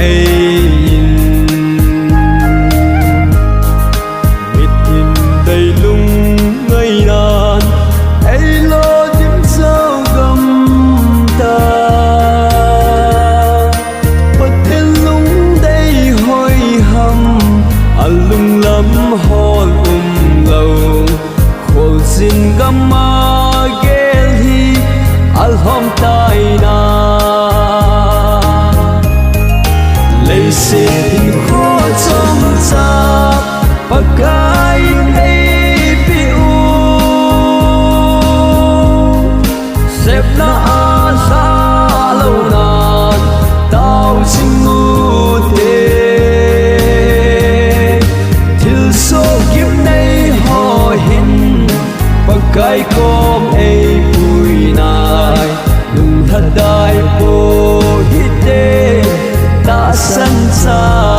hay biết in đầy lung ngây nàn ấy lo những sao gầm ta bất thiên lung đây hoi hầm lung lắm hol lâu khổ xin găm ma ghé hi hôm tai na lấy xin khó trong cha pakai ei piu xếp na asa lâu nan tao xin ngu thế thiếu số kiếp này họ hin pakai com ei bùi nai lùng thật đại vô hít đê ta sẵn sàng